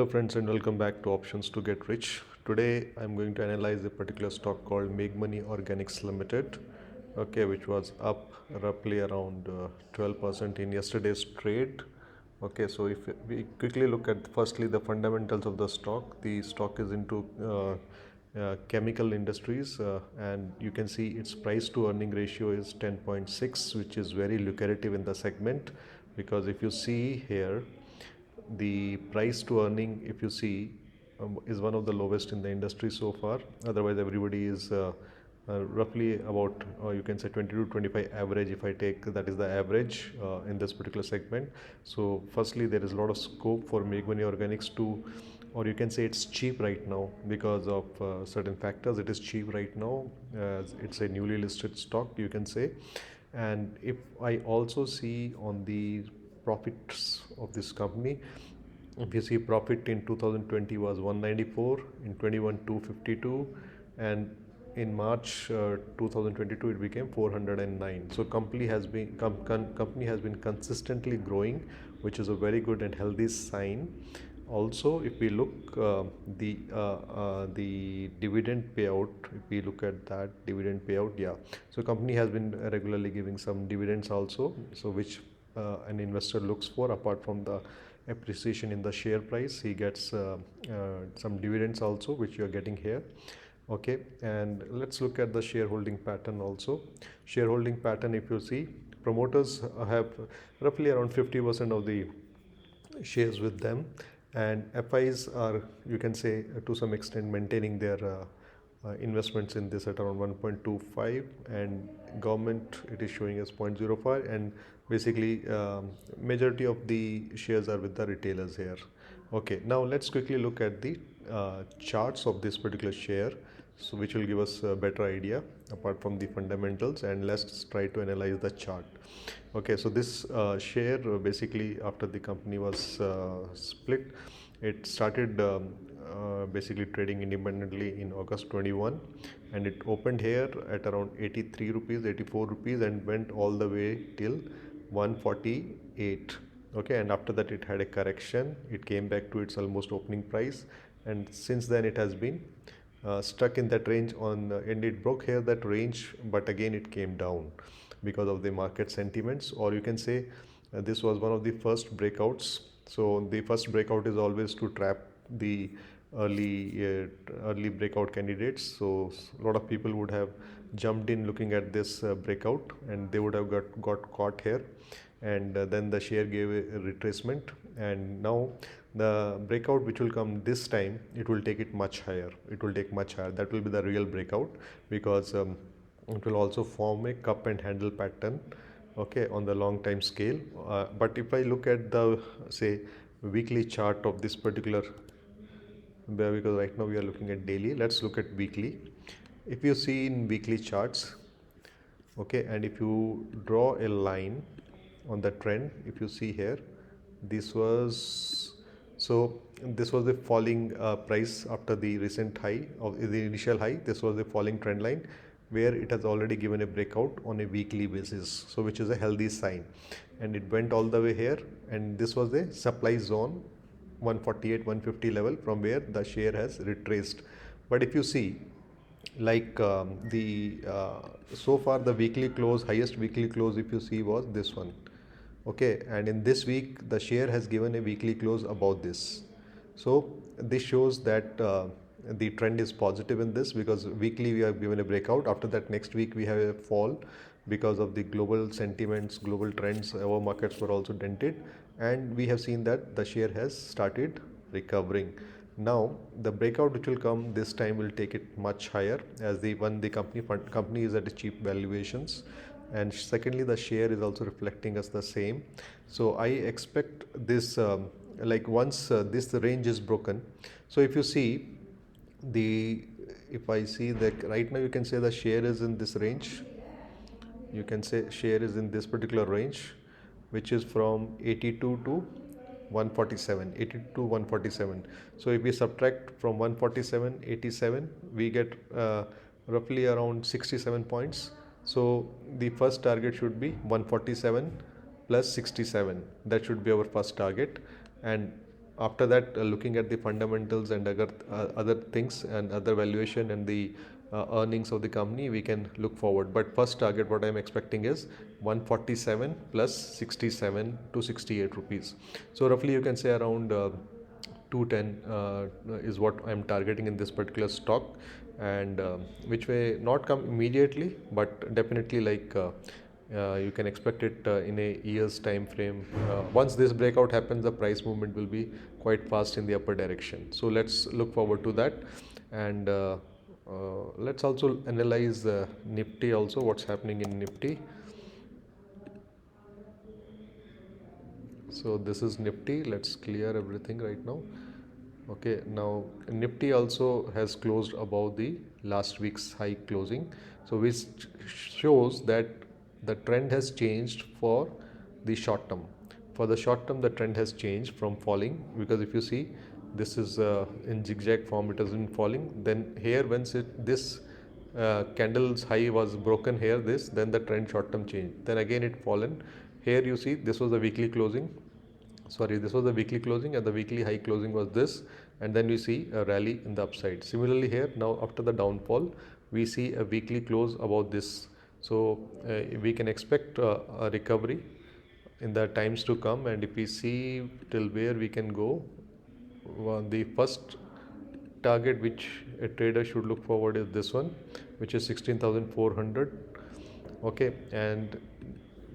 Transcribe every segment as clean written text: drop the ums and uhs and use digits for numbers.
Hello friends and welcome back to Options to Get Rich. Today I'm going to analyze a particular stock called Meghmani Organics Limited, okay, which was up roughly around 12% in yesterday's trade. Okay, so if we quickly look at firstly the fundamentals of the stock is into chemical industries, and you can see its price to earning ratio is 10.6, which is very lucrative in the segment, because if you see here the price to earning, if you see, is one of the lowest in the industry so far. Otherwise everybody is roughly about, you can say 20 to 25 average. If I take that is the average in this particular segment. So firstly there is a lot of scope for Meghmani Organics to, or you can say it's cheap right now because of certain factors. It is cheap right now as it's a newly listed stock, you can say. And if I also see on the profits of this company, if you see, profit in 2020 was 194, in 21 252, and in March 2022 it became 409. So company has been consistently growing, which is a very good and healthy sign. Also, if we look the dividend payout, if we look at that dividend payout, yeah, so company has been regularly giving some dividends also, so which an investor looks for. Apart from the appreciation in the share price, he gets some dividends also, which you are getting here. Okay, and let's look at the shareholding pattern also. Shareholding pattern, if you see, promoters have roughly around 50% of the shares with them, and FIs are, you can say, to some extent maintaining their investments in this at around 1.25, and government it is showing as 0.05, and basically majority of the shares are with the retailers here. Okay, now let's quickly look at the charts of this particular share, so which will give us a better idea apart from the fundamentals, and let's try to analyze the chart. Okay, so this share basically after the company was split, it started basically trading independently in August 21, and it opened here at around 83 rupees, 84 rupees, and went all the way till 148. Okay, and after that it had a correction, it came back to its almost opening price, and since then it has been stuck in that range on, and it broke here that range, but again it came down because of the market sentiments, or you can say this was one of the first breakouts. So the first breakout is always to trap the early breakout candidates. So a lot of people would have jumped in looking at this breakout, and they would have got caught here, and then the share gave a retracement, and now the breakout which will come this time, it will take it much higher. It will take much higher. That will be the real breakout, because it will also form a cup and handle pattern, okay, on the long time scale. But if I look at the, say, weekly chart of this particular, because right now we are looking at daily, let's look at weekly. If you see in weekly charts, okay, and if you draw a line on the trend, if you see here, this was, so this was the falling price after the recent high of the initial high. This was the falling trend line where it has already given a breakout on a weekly basis, so which is a healthy sign, and it went all the way here, and this was the supply zone 148 150 level from where the share has retraced. But if you see, like the so far the weekly close, highest weekly close if you see was this one. Okay, and in this week the share has given a weekly close above this. So this shows that the trend is positive in this, because weekly we have given a breakout. After that, next week we have a fall because of the global sentiments, global trends. Our markets were also dented, and we have seen that the share has started recovering. Now the breakout which will come this time will take it much higher, as the company is at a cheap valuations, and secondly the share is also reflecting us the same. So I expect this, like once this range is broken, so if you see the, if I see that right now, you can say the share is in this range. You can say share is in this particular range, which is from 82 to 147, 82 to 147. So if we subtract from 147 87, we get roughly around 67 points. So the first target should be 147 plus 67. That should be our first target, and After that, looking at the fundamentals and other things and other valuation and the earnings of the company, we can look forward. But first target, what I'm expecting is 147 plus 67 to 68 rupees. So roughly you can say around 210 is what I'm targeting in this particular stock, and which may not come immediately, but definitely you can expect it in a year's time frame. Once this breakout happens, the price movement will be quite fast in the upper direction. So let's look forward to that, and let's also analyze Nifty also, what's happening in Nifty. So this is Nifty. Let's clear everything right now. Okay, now Nifty also has closed above the last week's high closing, so which shows that the trend has changed for the short term. For the short term, the trend has changed from falling, because if you see, this is in zigzag form, it has been falling. Then here, once this candle's high was broken here, then the trend short term changed. Then again it fallen. Here you see, this was the weekly closing. Sorry, this was the weekly closing, and the weekly high closing was this, and then we see a rally in the upside. Similarly here, now after the downfall, we see a weekly close about this. So we can expect a recovery in the times to come, and if we see till where we can go, the first target which a trader should look forward is this one, which is 16,400. Okay, and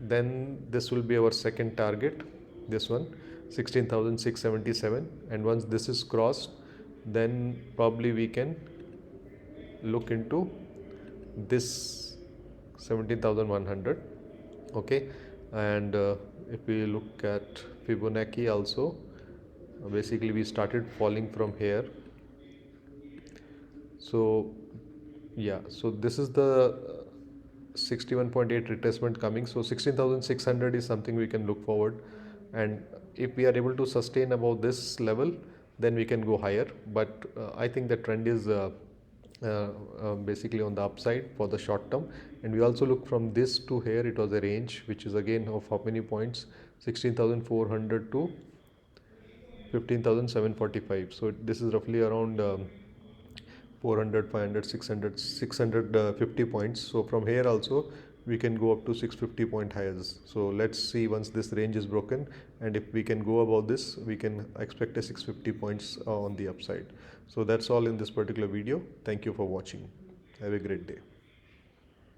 then this will be our second target, this one, 16,677, and once this is crossed, then probably we can look into this 17,100. Okay, and if we look at Fibonacci also, basically we started falling from here. So yeah, so this is the 61.8 retracement coming. So 16,600 is something we can look forward, and if we are able to sustain above this level, then we can go higher. But I think the trend is basically on the upside for the short term. And we also look from this to here, it was a range which is again of how many points, 16,400 to 15,745. So this is roughly around 400, 500, 600, 650 points. So from here also we can go up to 650 point highs. So let's see, once this range is broken, and if we can go above this, we can expect a 650 points on the upside. So that's all in this particular video. Thank you for watching. Have a great day.